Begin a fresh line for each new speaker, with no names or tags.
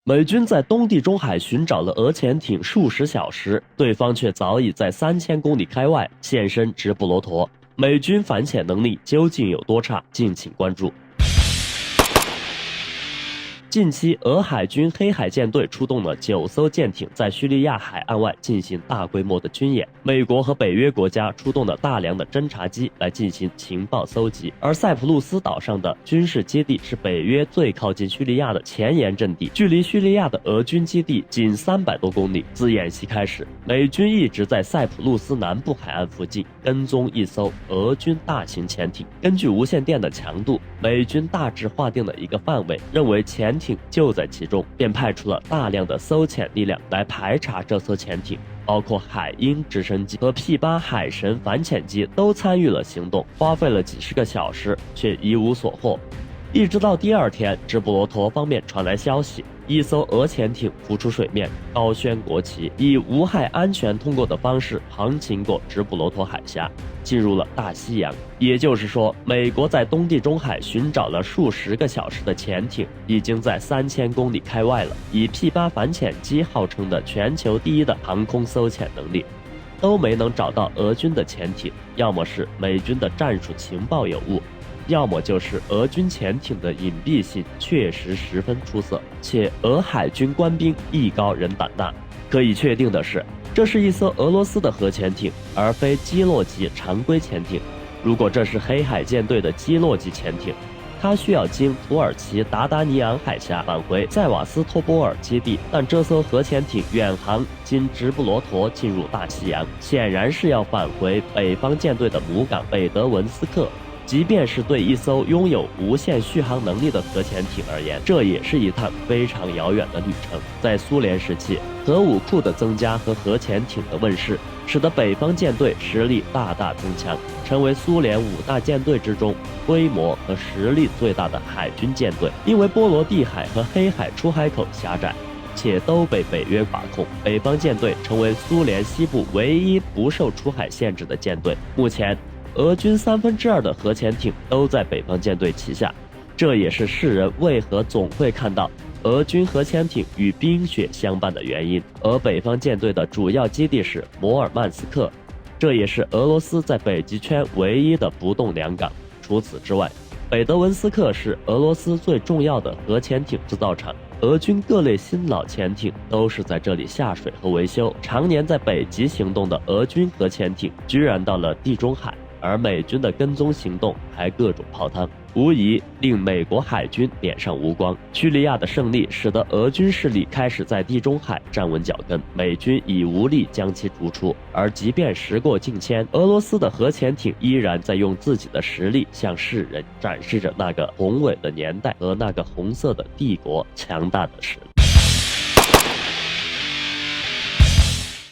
美军在东地中海寻找了俄潜艇数十小时，对方却早已在3000公里开外现身直布罗陀。美军反潜能力究竟有多差？敬请关注。近期，俄海军黑海舰队出动了9艘舰艇，在叙利亚海岸外进行大规模的军演。美国和北约国家出动了大量的侦察机来进行情报搜集。而塞浦路斯岛上的军事基地是北约最靠近叙利亚的前沿阵地，距离叙利亚的俄军基地仅300多公里。自演习开始，美军一直在塞浦路斯南部海岸附近跟踪一艘俄军大型潜艇。根据无线电的强度，美军大致划定了一个范围，认为潜艇就在其中，便派出了大量的搜潜力量来排查这艘潜艇，包括海鹰直升机和 P8海神反潜机都参与了行动，花费了几十个小时，却一无所获。一直到第2天，直布罗陀方面传来消息，一艘俄潜艇浮出水面，高宣国旗，以无害安全通过的方式航行过直布罗陀海峡，进入了大西洋。也就是说，美国在东地中海寻找了数十个小时的潜艇，已经在3000公里开外了。以 P8反潜机号称的全球第一的航空搜潜能力，都没能找到俄军的潜艇，要么是美军的战术情报有误，要么就是俄军潜艇的隐蔽性确实十分出色，且俄海军官兵艺高人胆大。可以确定的是，这是一艘俄罗斯的核潜艇，而非基洛级常规潜艇。如果这是黑海舰队的基洛级潜艇，它需要经土耳其达达尼昂海峡返回塞瓦斯托波尔基地，但这艘核潜艇远航经直布罗陀进入大西洋，显然是要返回北方舰队的母港北德文斯克。即便是对一艘拥有无限续航能力的核潜艇而言，这也是一趟非常遥远的旅程。在苏联时期，核武库的增加和核潜艇的问世，使得北方舰队实力大大增强，成为苏联5大舰队之中规模和实力最大的海军舰队。因为波罗的海和黑海出海口狭窄，且都被北约把控，北方舰队成为苏联西部唯一不受出海限制的舰队。目前，俄军2/3的核潜艇都在北方舰队旗下，这也是世人为何总会看到俄军核潜艇与冰雪相伴的原因。而北方舰队的主要基地是摩尔曼斯克，这也是俄罗斯在北极圈唯一的不动良港。除此之外，北德文斯克是俄罗斯最重要的核潜艇制造厂，俄军各类新老潜艇都是在这里下水和维修。常年在北极行动的俄军核潜艇居然到了地中海，而美军的跟踪行动还各种泡汤，无疑令美国海军脸上无光。叙利亚的胜利使得俄军势力开始在地中海站稳脚跟，美军已无力将其逐出。而即便时过境迁，俄罗斯的核潜艇依然在用自己的实力向世人展示着那个宏伟的年代和那个红色的帝国强大的实力。